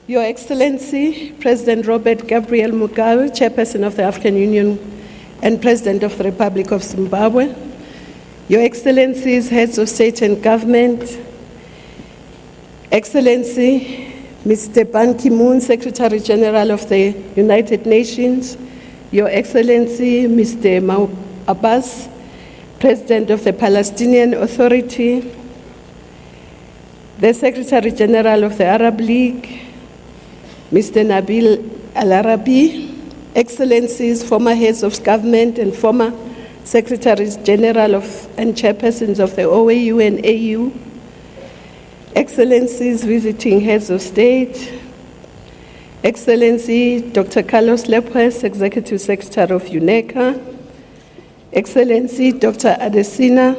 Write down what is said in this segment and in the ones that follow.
Your Excellency, President Robert Gabriel Mugabe, Chairperson of the African Union and President of the Republic of Zimbabwe, Your Excellencies, Heads of State and Government, Excellency Mr. Ban Ki-moon, Secretary General of the United Nations, Your Excellency Mr. Mahmoud Abbas, President of the Palestinian Authority, the Secretary General of the Arab League, Mr. Nabil Al-Arabi, Excellencies, former heads of government and former Secretaries General and Chairpersons of the OAU and AU, Excellencies, visiting heads of state, Excellency Dr. Carlos Lepres, Executive Secretary of UNECA, Excellency Dr. Adesina,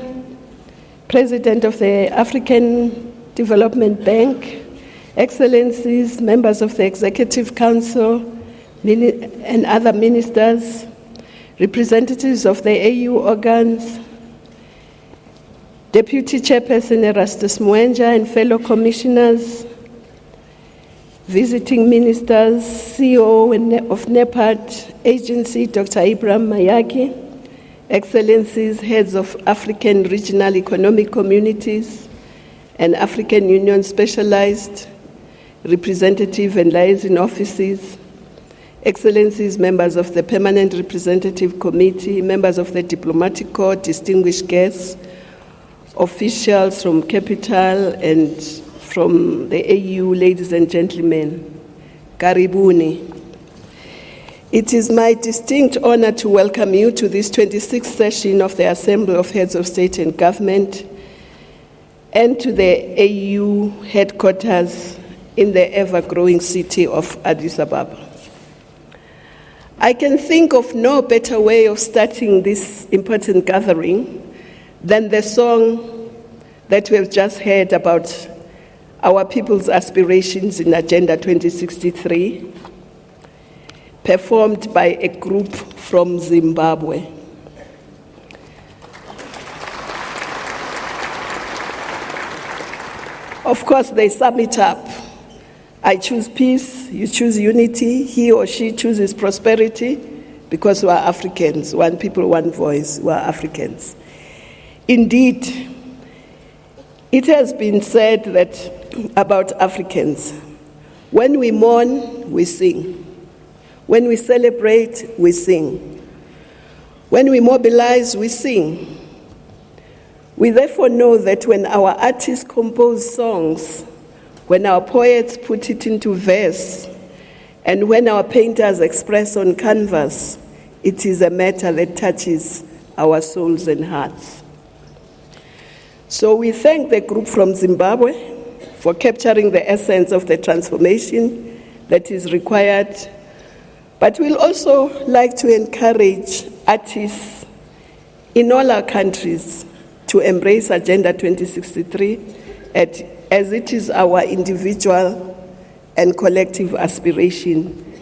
President of the African Development Bank, Excellencies, members of the Executive Council and other ministers, representatives of the AU organs, Deputy Chairperson Erastus Mwenja and fellow commissioners, visiting ministers, CEO of NEPAD Agency, Dr. Ibrahim Mayaki, Excellencies, heads of African Regional Economic Communities and African Union Specialized Representative and Liaison Offices, Excellencies, members of the Permanent Representative Committee, members of the Diplomatic Corps, distinguished guests, officials from Capital and from the AU, ladies and gentlemen, Karibuni. It is my distinct honor to welcome you to this 26th session of the Assembly of Heads of State and Government and to the AU headquarters in the ever-growing city of Addis Ababa. I can think of no better way of starting this important gathering than the song that we have just heard about our people's aspirations in Agenda 2063, performed by a group from Zimbabwe. Of course, they sum it up. I choose peace, you choose unity, he or she chooses prosperity, because we are Africans, one people, one voice, we are Africans. Indeed, it has been said that about Africans, when we mourn, we sing. When we celebrate, we sing. When we mobilize, we sing. We therefore know that when our artists compose songs, when our poets put it into verse, and when our painters express on canvas, it is a matter that touches our souls and hearts. So we thank the group from Zimbabwe for capturing the essence of the transformation that is required, but we'll also like to encourage artists in all our countries to embrace Agenda 2063 as it is our individual and collective aspiration.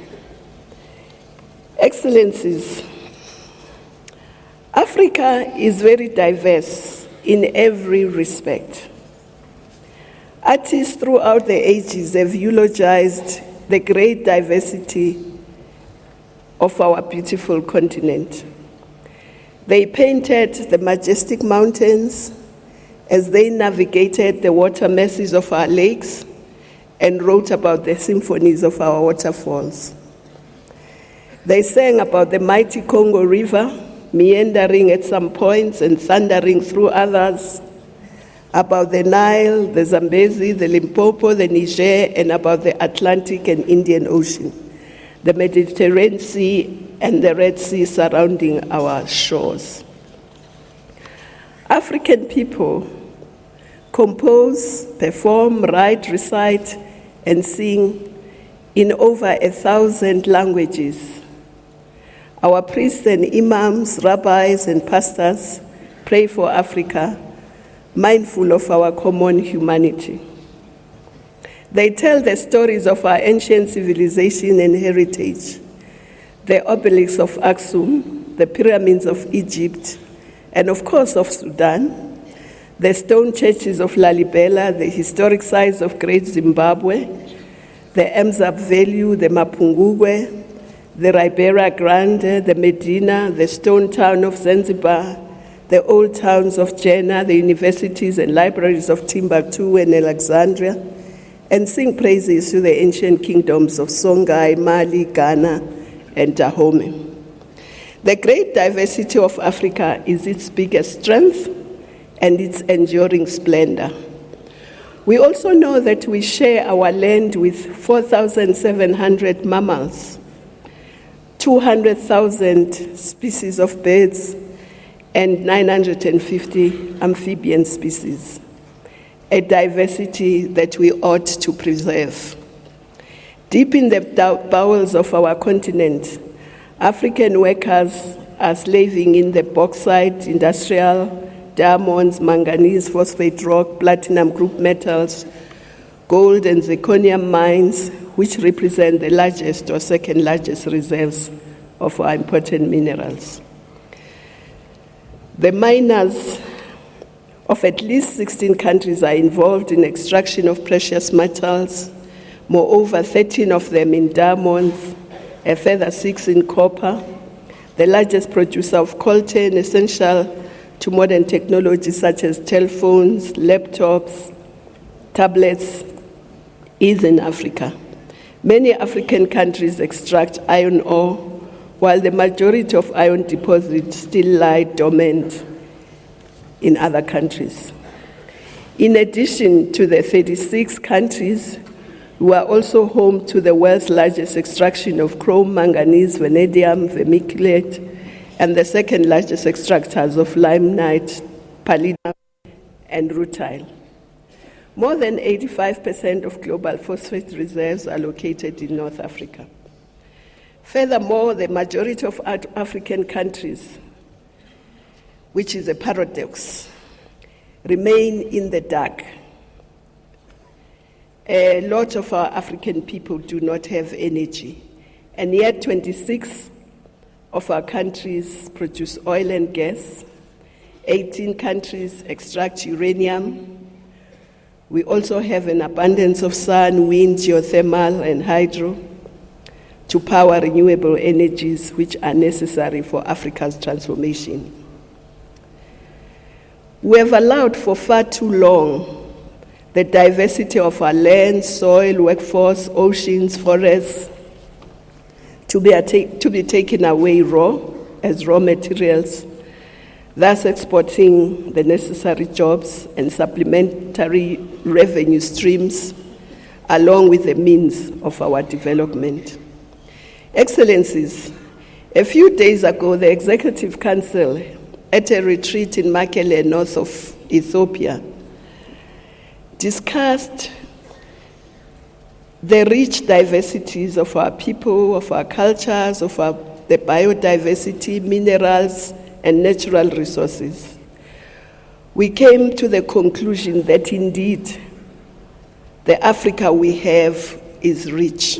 Excellencies, Africa is very diverse in every respect. Artists throughout the ages have eulogized the great diversity of our beautiful continent. They painted the majestic mountains as they navigated the water masses of our lakes and wrote about the symphonies of our waterfalls. They sang about the mighty Congo River, meandering at some points and thundering through others, about the Nile, the Zambezi, the Limpopo, the Niger, and about the Atlantic and Indian Ocean, the Mediterranean Sea, and the Red Sea surrounding our shores. African people compose, perform, write, recite, and sing in over 1,000 languages. Our priests and imams, rabbis, and pastors pray for Africa, mindful of our common humanity. They tell the stories of our ancient civilization and heritage, the obelisks of Aksum, the pyramids of Egypt, and of course of Sudan, the stone churches of Lalibela, the historic sites of Great Zimbabwe, the Emzab Valley, the Mapungubwe, the Ribera Grande, the Medina, the Stone Town of Zanzibar, the old towns of Jena, the universities and libraries of Timbuktu and Alexandria, and sing praises to the ancient kingdoms of Songhai, Mali, Ghana, and Dahomey. The great diversity of Africa is its biggest strength and its enduring splendor. We also know that we share our land with 4,700 mammals, 200,000 species of birds, and 950 amphibian species, a diversity that we ought to preserve. Deep in the bowels of our continent, African workers are slaving in the bauxite, industrial, diamonds, manganese, phosphate rock, platinum group metals, gold and zirconium mines, which represent the largest or second largest reserves of our important minerals. The miners of at least 16 countries are involved in extraction of precious metals, moreover 13 of them in diamonds, a further 6 in copper. The largest producer of coltan, essential to modern technology such as telephones, laptops, tablets, is in Africa. Many African countries extract iron ore, while the majority of iron deposits still lie dormant in other countries. In addition to the 36 countries, we are also home to the world's largest extraction of chrome, manganese, vanadium, vermiculite, and the second largest extractors of limonite, palladium, and rutile. More than 85% of global phosphate reserves are located in North Africa. Furthermore, the majority of African countries, which is a paradox, remain in the dark. A lot of our African people do not have energy, and yet 26 of our countries produce oil and gas. 18 countries extract uranium. We also have an abundance of sun, wind, geothermal, and hydro to power renewable energies which are necessary for Africa's transformation. We have allowed for far too long the diversity of our land, soil, workforce, oceans, forests to be taken away as raw materials, thus exporting the necessary jobs and supplementary revenue streams along with the means of our development. Excellencies, a few days ago, the Executive Council at a retreat in Mekelle, north of Ethiopia, discussed the rich diversities of our people, of our cultures, of the biodiversity, minerals, and natural resources. We came to the conclusion that indeed the Africa we have is rich.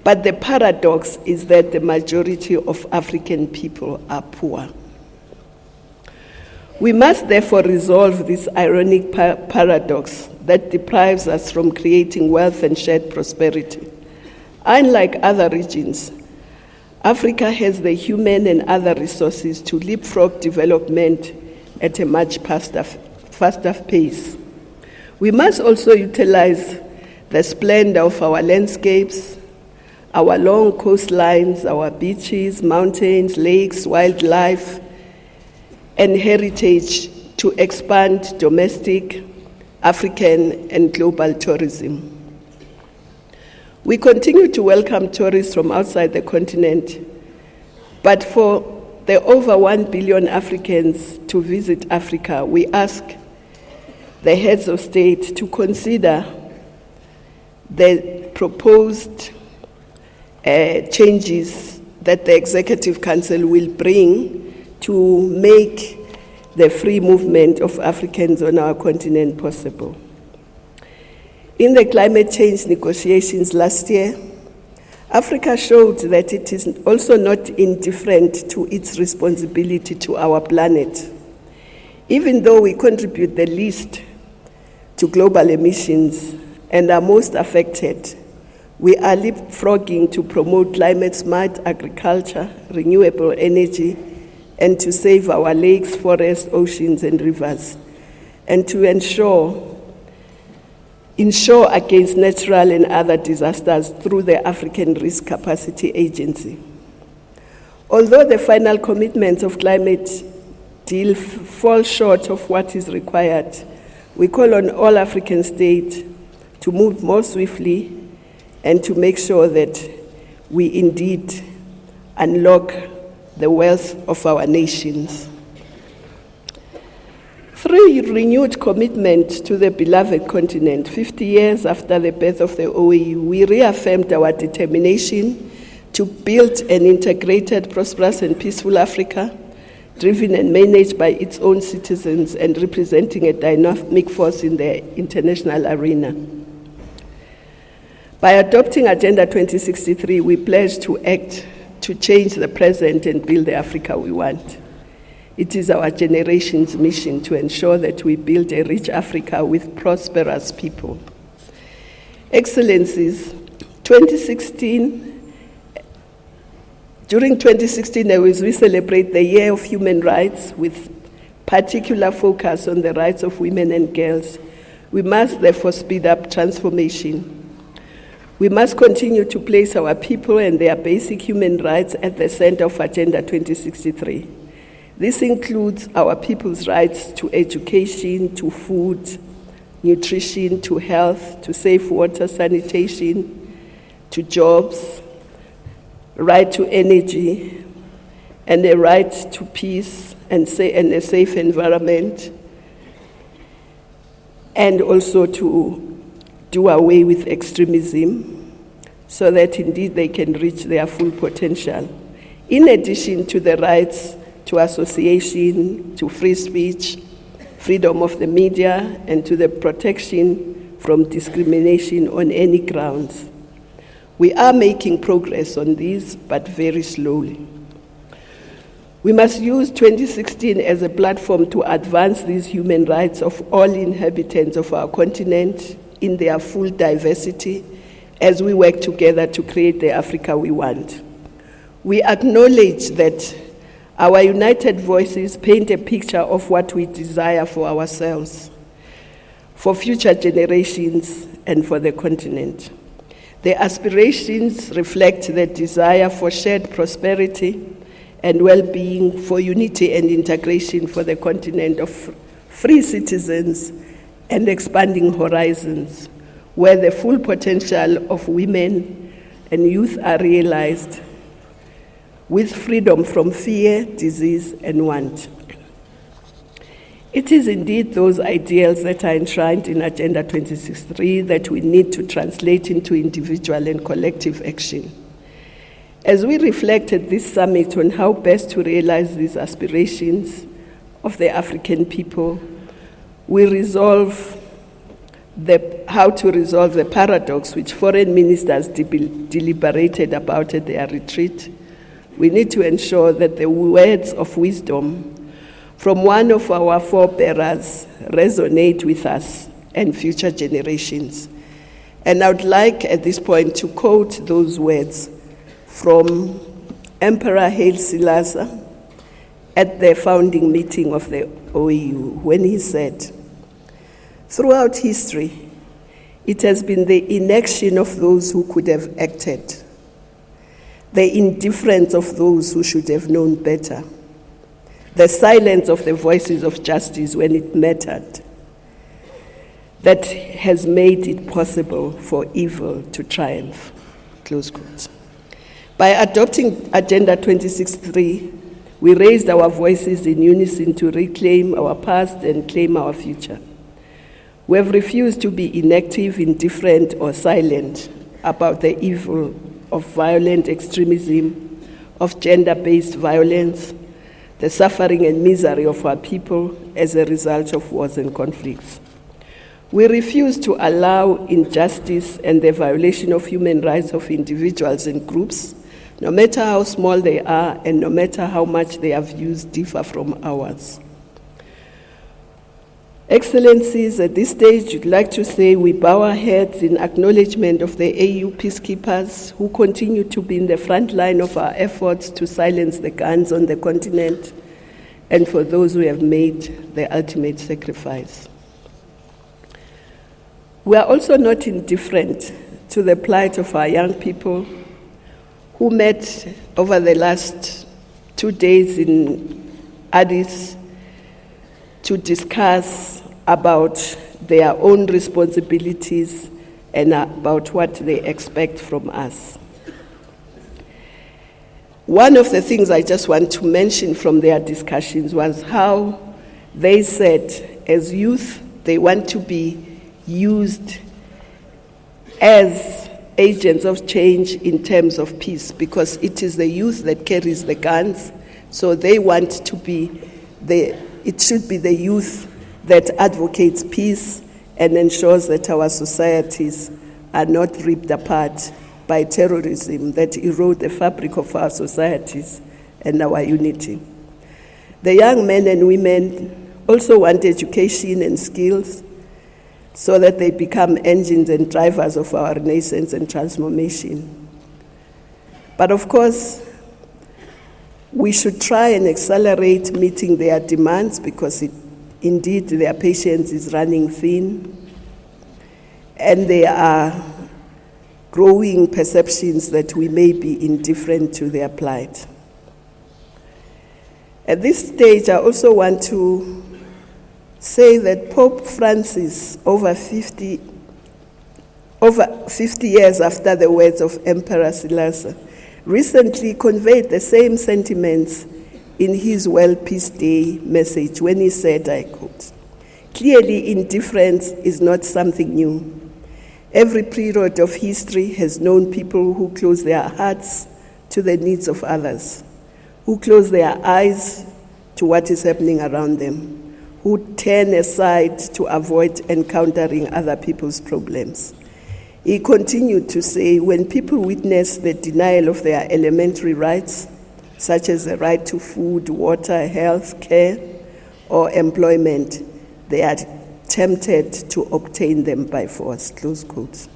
But the paradox is that the majority of African people are poor. We must therefore resolve this ironic paradox that deprives us from creating wealth and shared prosperity. Unlike other regions, Africa has the human and other resources to leapfrog development at a much faster pace. We must also utilize the splendor of our landscapes, our long coastlines, our beaches, mountains, lakes, wildlife, and heritage to expand domestic, African, and global tourism. We continue to welcome tourists from outside the continent, but for the over 1 billion Africans to visit Africa, we ask the heads of state to consider the proposed changes that the Executive Council will bring to make the free movement of Africans on our continent possible. In the climate change negotiations last year, Africa showed that it is also not indifferent to its responsibility to our planet. Even though we contribute the least to global emissions, and are most affected. We are leapfrogging to promote climate-smart agriculture, renewable energy, and to save our lakes, forests, oceans, and rivers, and to ensure against natural and other disasters through the African Risk Capacity Agency. Although the final commitments of climate deal fall short of what is required, we call on all African states to move more swiftly and to make sure that we indeed unlock the wealth of our nations. Through renewed commitment to the beloved continent, 50 years after the birth of the OAU, we reaffirmed our determination to build an integrated, prosperous, and peaceful Africa, driven and managed by its own citizens and representing a dynamic force in the international arena. By adopting Agenda 2063, we pledge to act to change the present and build the Africa we want. It is our generation's mission to ensure that we build a rich Africa with prosperous people. Excellencies, during 2016, as we celebrate the Year of Human Rights with particular focus on the rights of women and girls, we must therefore speed up transformation. We must continue to place our people and their basic human rights at the center of Agenda 2063. This includes our people's rights to education, to food, nutrition, to health, to safe water, sanitation, to jobs, right to energy, and a right to peace and a safe environment, and also to do away with extremism so that indeed they can reach their full potential. In addition to the rights to association, to free speech, freedom of the media, and to the protection from discrimination on any grounds. We are making progress on these, but very slowly. We must use 2016 as a platform to advance these human rights of all inhabitants of our continent in their full diversity as we work together to create the Africa we want. We acknowledge that our united voices paint a picture of what we desire for ourselves, for future generations, and for the continent. The aspirations reflect the desire for shared prosperity and well-being, for unity and integration for the continent of free citizens and expanding horizons, where the full potential of women and youth are realized, with freedom from fear, disease, and want. It is indeed those ideals that are enshrined in Agenda 2063 that we need to translate into individual and collective action. As we reflect at this summit on how best to realize these aspirations of the African people, we how to resolve the paradox which foreign ministers deliberated about at their retreat. We need to ensure that the words of wisdom from one of our forebearers resonate with us and future generations. And I would like at this point to quote those words from Emperor Haile Selassie at the founding meeting of the OAU, when he said, "Throughout history, it has been the inaction of those who could have acted, the indifference of those who should have known better, the silence of the voices of justice when it mattered, that has made it possible for evil to triumph." Close quote. By adopting Agenda 2063, we raised our voices in unison to reclaim our past and claim our future. We have refused to be inactive, indifferent, or silent about the evil of violent extremism, of gender-based violence, the suffering and misery of our people as a result of wars and conflicts. We refuse to allow injustice and the violation of human rights of individuals and groups, no matter how small they are and no matter how much their views differ from ours. Excellencies, at this stage, I'd like to say we bow our heads in acknowledgement of the AU peacekeepers who continue to be in the front line of our efforts to silence the guns on the continent, and for those who have made the ultimate sacrifice. We are also not indifferent to the plight of our young people who met over the last 2 days in Addis to discuss about their own responsibilities and about what they expect from us. One of the things I just want to mention from their discussions was how they said, as youth, they want to be used as agents of change in terms of peace, because it is the youth that carries the guns, so they want to be it should be the youth that advocates peace and ensures that our societies are not ripped apart by terrorism that erode the fabric of our societies and our unity. The young men and women also want education and skills so that they become engines and drivers of our renaissance and transformation. But of course, we should try and accelerate meeting their demands, because indeed their patience is running thin, and there are growing perceptions that we may be indifferent to their plight. At this stage, I also want to say that Pope Francis, over 50 years after the words of Emperor Selassie, recently conveyed the same sentiments in his World Peace Day message when he said, I quote, "Clearly, indifference is not something new. Every period of history has known people who close their hearts to the needs of others, who close their eyes to what is happening around them, who turn aside to avoid encountering other people's problems." He continued to say, when people witness the denial of their elementary rights, such as the right to food, water, health care, or employment, they are tempted to obtain them by force, close quotes.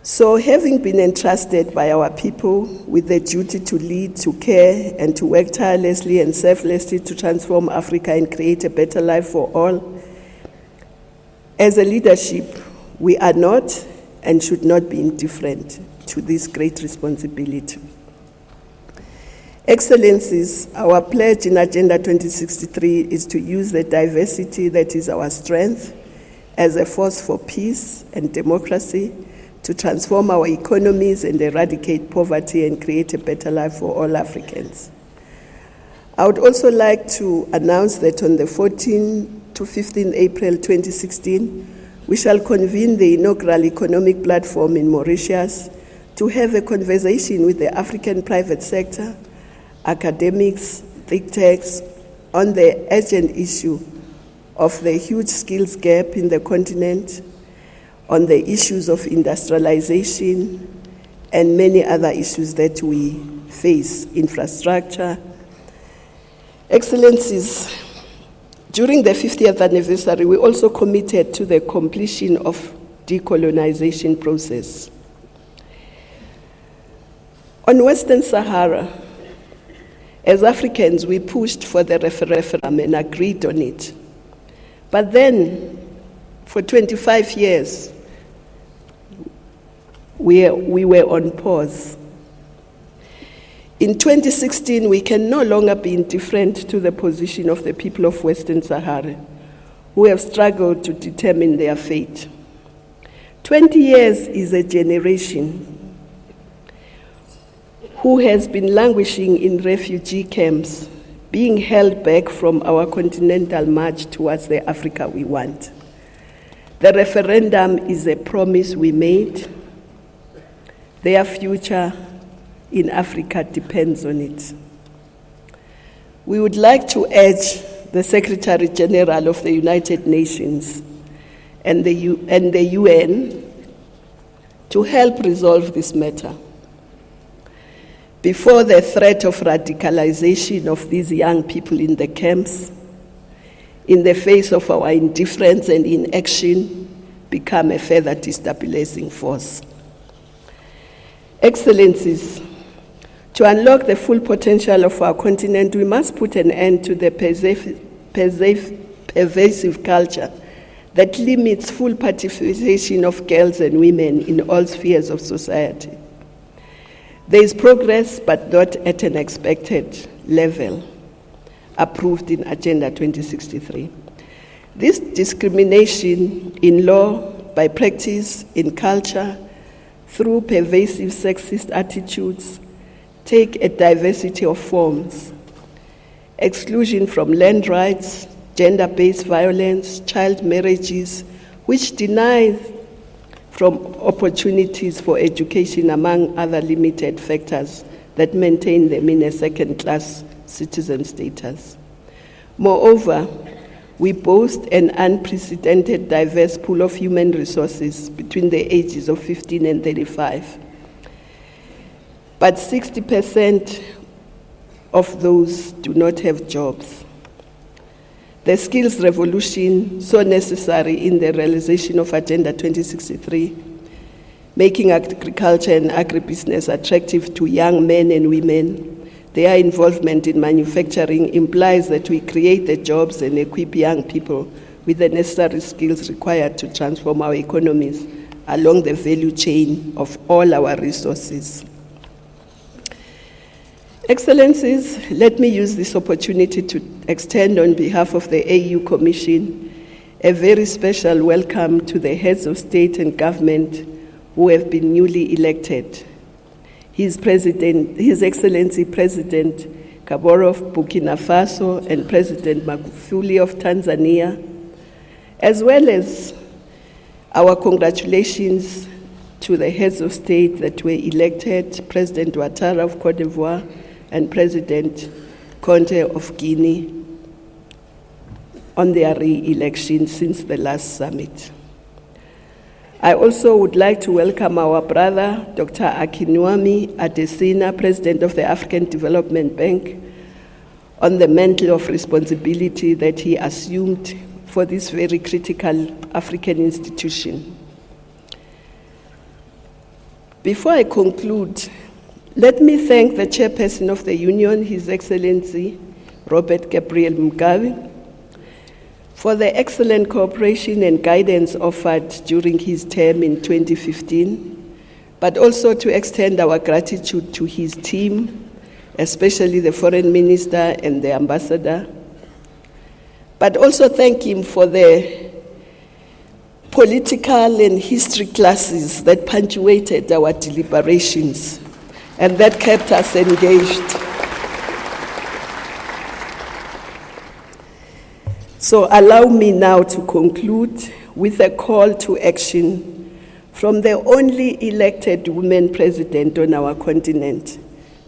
So, having been entrusted by our people with the duty to lead, to care, and to work tirelessly and selflessly to transform Africa and create a better life for all, as a leadership, we are not and should not be indifferent to this great responsibility. Excellencies, our pledge in Agenda 2063 is to use the diversity that is our strength as a force for peace and democracy, to transform our economies and eradicate poverty and create a better life for all Africans. I would also like to announce that on the 14th to 15th April 2016, we shall convene the inaugural economic platform in Mauritius to have a conversation with the African private sector, academics, think tanks, on the urgent issue of the huge skills gap in the continent, on the issues of industrialization, and many other issues that we face, infrastructure. Excellencies, during the 50th anniversary, we also committed to the completion of decolonization process. On Western Sahara, as Africans, we pushed for the referendum and agreed on it. But then, for 25 years, we were on pause. In 2016, we can no longer be indifferent to the position of the people of Western Sahara, who have struggled to determine their fate. 20 years is a generation who has been languishing in refugee camps, being held back from our continental march towards the Africa we want. The referendum is a promise we made. Their future in Africa depends on it. We would like to urge the Secretary General of the United Nations and the UN to help resolve this matter. Before the threat of radicalization of these young people in the camps, in the face of our indifference and inaction, become a further destabilizing force. Excellencies, to unlock the full potential of our continent, we must put an end to the pervasive culture that limits full participation of girls and women in all spheres of society. There is progress, but not at an expected level, approved in Agenda 2063. This discrimination in law, by practice, in culture, through pervasive sexist attitudes, take a diversity of forms: exclusion from land rights, gender-based violence, child marriages, which deny from opportunities for education, among other limited factors that maintain them in a second-class citizen status. Moreover, we boast an unprecedented diverse pool of human resources between the ages of 15 and 35. But 60% of those do not have jobs. The skills revolution, so necessary in the realization of Agenda 2063, making agriculture and agribusiness attractive to young men and women, their involvement in manufacturing implies that we create the jobs and equip young people with the necessary skills required to transform our economies along the value chain of all our resources. Excellencies, let me use this opportunity to extend on behalf of the AU Commission a very special welcome to the heads of state and government who have been newly elected. His Excellency President Kabore of Burkina Faso and President Magufuli of Tanzania, as well as our congratulations to the heads of state that were elected, President Ouattara of Cote d'Ivoire and President Conte of Guinea, on their re-election since the last summit. I also would like to welcome our brother, Dr. Akinwumi Adesina, President of the African Development Bank, on the mantle of responsibility that he assumed for this very critical African institution. Before I conclude, let me thank the Chairperson of the Union, His Excellency Robert Gabriel Mugabe, for the excellent cooperation and guidance offered during his term in 2015, but also to extend our gratitude to his team, especially the Foreign Minister and the Ambassador, but also thank him for the political and history classes that punctuated our deliberations and that kept us engaged. So allow me now to conclude with a call to action from the only elected woman president on our continent,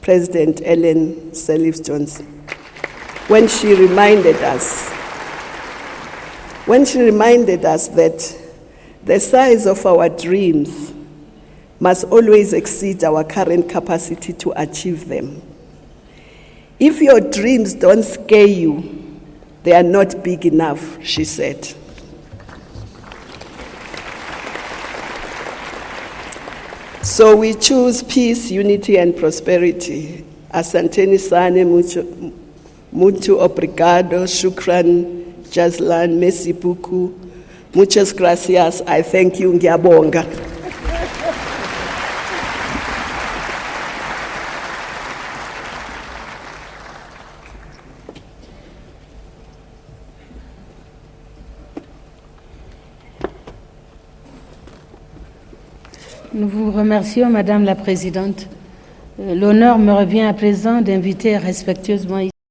President Ellen Sirleaf Johnson, when she reminded us that the size of our dreams must always exceed our current capacity to achieve them. If your dreams don't scare you, they are not big enough, she said. So we choose peace, unity, and prosperity. Asanteni sana, mucho obrigado, shukran, jazlan, merci beaucoup, muchas gracias, I thank you, ngiyabonga. Nous vous remercions, Madame la Présidente. L'honneur me revient à présent d'inviter respectueusement